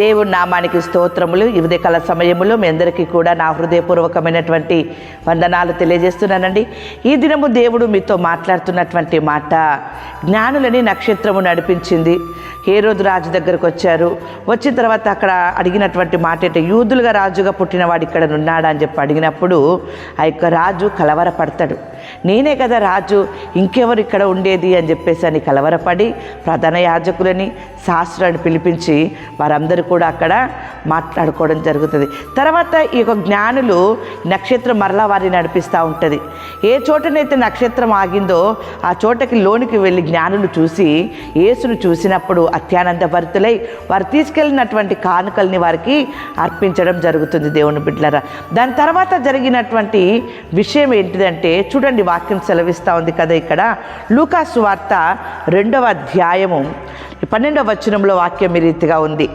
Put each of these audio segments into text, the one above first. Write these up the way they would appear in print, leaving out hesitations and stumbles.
దేవుని నామానికి స్తోత్రములు. ఈ ఉదయకాల సమయములో మీ అందరికీ కూడా నా హృదయపూర్వకమైనటువంటి వందనాలు తెలియజేస్తున్నానండి. ఈ దినము దేవుడు మీతో మాట్లాడుతున్నటువంటి మాట, జ్ఞానులని నక్షత్రము నడిపించింది. హేరోదు రాజు దగ్గరకు వచ్చారు. వచ్చిన తర్వాత అక్కడ అడిగినటువంటి మాట ఏంటంటే, యూదులుగా రాజుగా పుట్టినవాడు ఇక్కడ ఉన్నాడా అని చెప్పి అడిగినప్పుడు ఆ యొక్క రాజు కలవరపడతాడు. నేనే కదా రాజు, ఇంకెవరు ఇక్కడ ఉండేది అని చెప్పేసి అని కలవరపడి ప్రధాన యాజకులని శాస్త్రాన్ని పిలిపించి వారందరూ కూడా అక్కడ మాట్లాడుకోవడం జరుగుతుంది. తర్వాత ఈ యొక్క జ్ఞానులు నక్షత్రం మరలా వారిని నడిపిస్తూ ఉంటుంది. ఏ చోటనైతే నక్షత్రం ఆగిందో ఆ చోటకి లోనికి వెళ్ళి జ్ఞానులు చూసి యేసును చూసినప్పుడు అత్యానందభరితులై వారు తీసుకెళ్ళినటువంటి కానుకల్ని వారికి అర్పించడం జరుగుతుంది. దేవుని బిడ్డలారా, దాని తర్వాత జరిగినటువంటి విషయం ఏంటిదంటే చూడండి, వాక్యం సెలవిస్తూ ఉంది కదా. ఇక్కడ లూకా సువార్త 2వ అధ్యాయము 12వ వచనంలో వాక్యం ఈ రీతిగా ఉంది.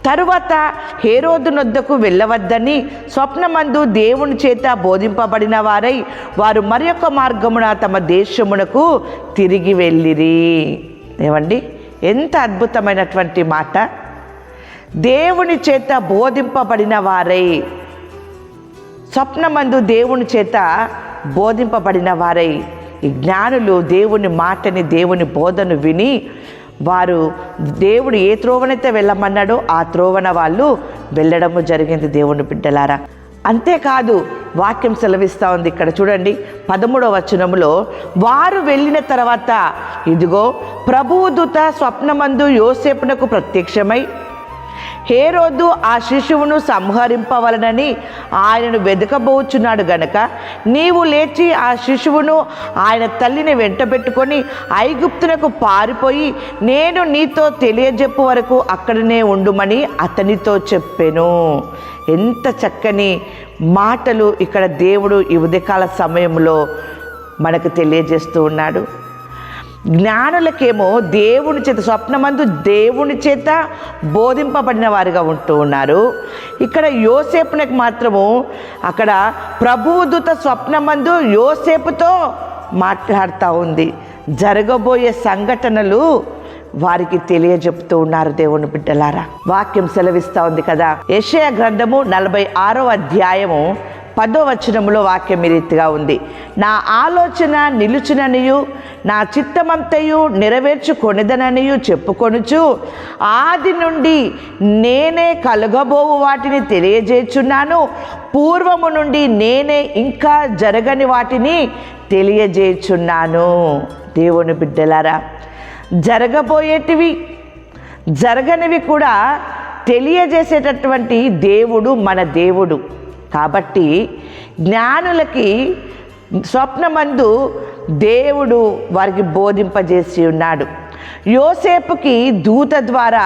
తరువాత హేరోదు నొద్దకు వెళ్ళవద్దని స్వప్నమందు దేవుని చేత బోధింపబడిన వారై వారు మరి యొక్క మార్గమున తమ దేశమునకు తిరిగి వెళ్ళిరి. ఏమండి, ఎంత అద్భుతమైనటువంటి మాట! దేవుని చేత బోధింపబడిన వారై, స్వప్నమందు దేవుని చేత బోధింపబడిన వారై, ఈ జ్ఞానులు దేవుని మాటని, దేవుని బోధను విని వారు దేవుడు ఏ త్రోవనైతే వెళ్ళమన్నాడో ఆ త్రోవన వాళ్ళు వెళ్ళడము జరిగింది. దేవుని బిడ్డలారా, అంతేకాదు వాక్యం సెలవిస్తూ ఉంది. ఇక్కడ చూడండి 13వ వచనంలో, వారు వెళ్ళిన తర్వాత ఇదిగో ప్రభువు దూత స్వప్నమందు యోసేపునకు ప్రత్యక్షమై, హేరోదు ఆ శిశువును సంహరింపవలనని ఆయనను వెదకబోచున్నాడు గనక నీవు లేచి ఆ శిశువును ఆయన తల్లిని వెంటబెట్టుకొని ఐగుప్తునకు పారిపోయి నేను నీతో తెలియజెప్పు వరకు అక్కడనే ఉండుమని అతనితో చెప్పెను. ఎంత చక్కని మాటలు ఇక్కడ దేవుడు ఈ ఉదయకాల సమయంలో మనకు తెలియజేస్తూ ఉన్నాడు. జ్ఞానులకేమో దేవుని చేత, స్వప్నమందు దేవుని చేత బోధింపబడిన వారిగా ఉంటూ ఉన్నారు. ఇక్కడ యోసేపునకు మాత్రము అక్కడ ప్రభువు దూత స్వప్నమందు యోసేపుతో మాట్లాడుతూ ఉంది. జరగబోయే సంఘటనలు వారికి తెలియజెప్తూ ఉన్నారు. దేవుని బిడ్డలారా, వాక్యం సెలవిస్తూ ఉంది కదా. యెషయా గ్రంథము 46వ అధ్యాయము 10వ వచనంలో వాక్యం ఈ రీతిగా ఉంది. నా ఆలోచన నిలుచుననియు నా చిత్తమంతయు నెరవేర్చుకొనిదననియు చెప్పుకొనుచు ఆది నుండి నేనే కలుగబోవు వాటిని తెలియజేయుచున్నాను, పూర్వము నుండి నేనే ఇంకా జరగని వాటిని తెలియజేయుచున్నాను. దేవుని బిడ్డలారా, జరగబోయేటివి జరగనివి కూడా తెలియజేసేటటువంటి దేవుడు మన దేవుడు. కాబట్టి జ్ఞానులకి స్వప్నమందు దేవుడు వారికి బోధింపజేసి ఉన్నాడు. యోసేపుకి దూత ద్వారా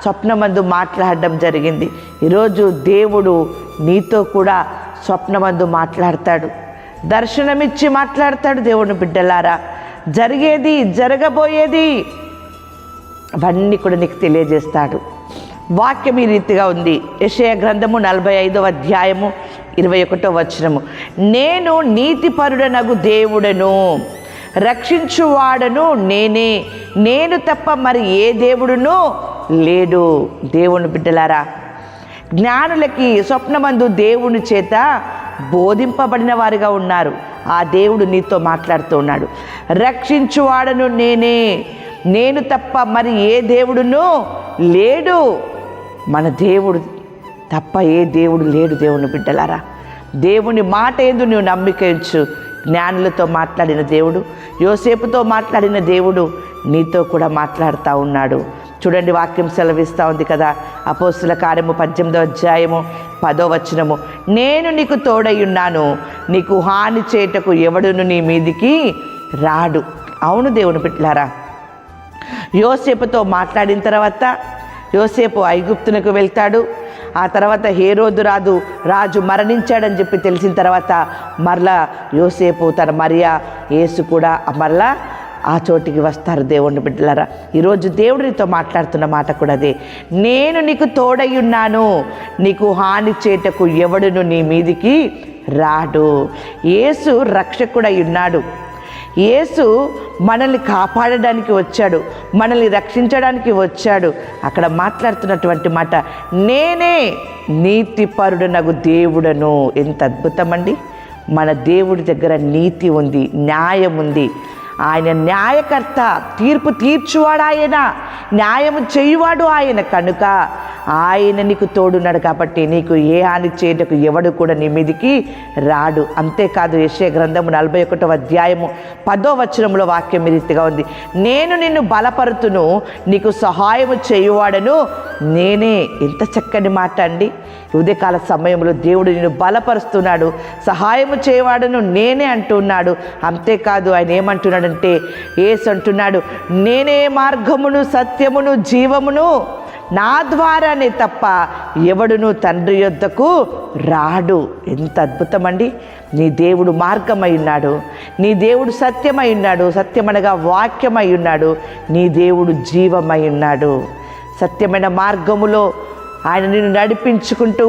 స్వప్నమందు మాట్లాడడం జరిగింది. ఈరోజు దేవుడు నీతో కూడా స్వప్నమందు మాట్లాడతాడు, దర్శనమిచ్చి మాట్లాడతాడు. దేవుని బిడ్డలారా, జరిగేది జరగబోయేది అవన్నీ కూడా నీకు తెలియజేస్తాడు. వాక్యం ఈ రీతిగా ఉంది. యెషయా గ్రంథము 45వ అధ్యాయము 21వ వచనము, నేను నీతిపరుడనగు దేవుడను, రక్షించువాడను నేనే, నేను తప్ప మరి ఏ దేవుడును లేడు. దేవుని బిడ్డలారా, జ్ఞానులకి స్వప్నమందు దేవుని చేత బోధింపబడిన వారిగా ఉన్నారు. ఆ దేవుడు నీతో మాట్లాడుతూ ఉన్నాడు. రక్షించువాడను నేనే, నేను తప్ప మరి ఏ దేవుడును లేడు. మన దేవుడు తప్ప ఏ దేవుడు లేడు. దేవుని బిడ్డలారా, దేవుని మాట ఏందు నువ్వు నమ్మికయించు. జ్ఞానులతో మాట్లాడిన దేవుడు, యోసేపుతో మాట్లాడిన దేవుడు నీతో కూడా మాట్లాడుతూ ఉన్నాడు. చూడండి, వాక్యం సెలవిస్తూ ఉంది కదా. అపోస్తుల కార్యము 18వ అధ్యాయము 10వ వచనము, నేను నీకు తోడై ఉన్నాను, నీకు హాని చేయటకు ఎవడును నీ మీదికి రాడు. అవును దేవుని బిడ్డలారా, యోసేపుతో మాట్లాడిన తర్వాత యోసేపు ఐగుప్తునకు వెళ్తాడు. ఆ తర్వాత హేరోదు రాజు మరణించాడని చెప్పి తెలిసిన తర్వాత మరలా యోసేపు తన మరియా యేసు కూడా మరలా ఆ చోటికి వస్తారు. దేవుని బిడ్డలారా, ఈరోజు దేవుడు నీతో మాట్లాడుతున్న మాట కూడా అదే. నేను నీకు తోడై ఉన్నాను, నీకు హాని చేయటకు ఎవడును నీ మీదికి రాడు. యేసు రక్షకుడై ఉన్నాడు. యేసు మనల్ని కాపాడడానికి వచ్చాడు, మనల్ని రక్షించడానికి వచ్చాడు. అక్కడ మాట్లాడుతున్నటువంటి మాట, నేనే నీతిపరుడనగు దేవుడను. ఎంత అద్భుతమండి! మన దేవుడి దగ్గర నీతి ఉంది, న్యాయం ఉంది. ఆయన న్యాయకర్త, తీర్పు తీర్చువాడు ఆయన, న్యాయము చేయువాడు ఆయన. కనుక ఆయన నీకు తోడున్నాడు కాబట్టి నీకు ఏ హాని చేయటకు ఎవడు కూడా నీ మీదికి రాడు. అంతేకాదు యెషయా గ్రంథము 41వ అధ్యాయము 10వ వచనంలో వాక్యం ఈ రీతిగా ఉంది, నేను నిన్ను బలపరుతును, నీకు సహాయము చేయువాడను నేనే. ఎంత చక్కని మాట అండి! ఉదయకాల సమయంలో దేవుడు నిన్ను బలపరుస్తున్నాడు, సహాయము చేయవాడను నేనే అంటున్నాడు. అంతేకాదు ఆయన ఏమంటున్నాడంటే, యేసు అంటున్నాడు, నేనే మార్గమును సత్యమును జీవమును, నా ద్వారానే తప్ప ఎవడును తండ్రి యొద్దకు రాడు. ఎంత అద్భుతమండి! నీ దేవుడు మార్గమై ఉన్నాడు, నీ దేవుడు సత్యమై ఉన్నాడు, సత్యమనగా వాక్యమై ఉన్నాడు, నీ దేవుడు జీవమై ఉన్నాడు. సత్యమైన మార్గములో ఆయన నిన్ను నడిపించుకుంటూ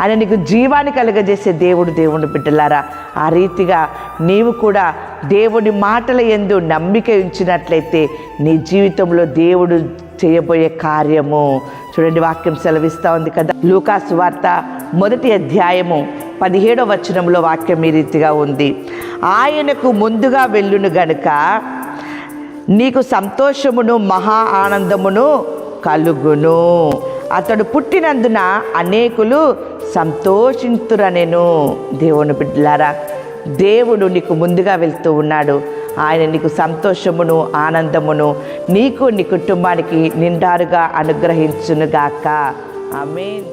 ఆయన నీకు జీవాన్ని కలుగజేసే దేవుని బిడ్డలారా, ఆ రీతిగా నీవు కూడా దేవుడి మాటల యందు నమ్మిక ఉంచినట్లయితే నీ జీవితంలో దేవుడు చేయబోయే కార్యము చూడండి. వాక్యం సెలవిస్తూ ఉంది కదా, లూకా సువార్త 1వ అధ్యాయము 17వ వచనంలో వాక్యం ఈ రీతిగా ఉంది, ఆయనకు ముందుగా వెళ్ళును గనుక నీకు సంతోషమును మహా ఆనందమును కలుగును, అతడు పుట్టినందున అనేకులు సంతోషింతురనెను. దేవుని బిడ్డలారా, దేవుడు నీకు ముందుగా వెళ్తూ ఉన్నాడు. ఆయన నీకు సంతోషమును ఆనందమును నీకు నీ కుటుంబానికి నిండారుగా అనుగ్రహించునుగాక. ఆమేన్.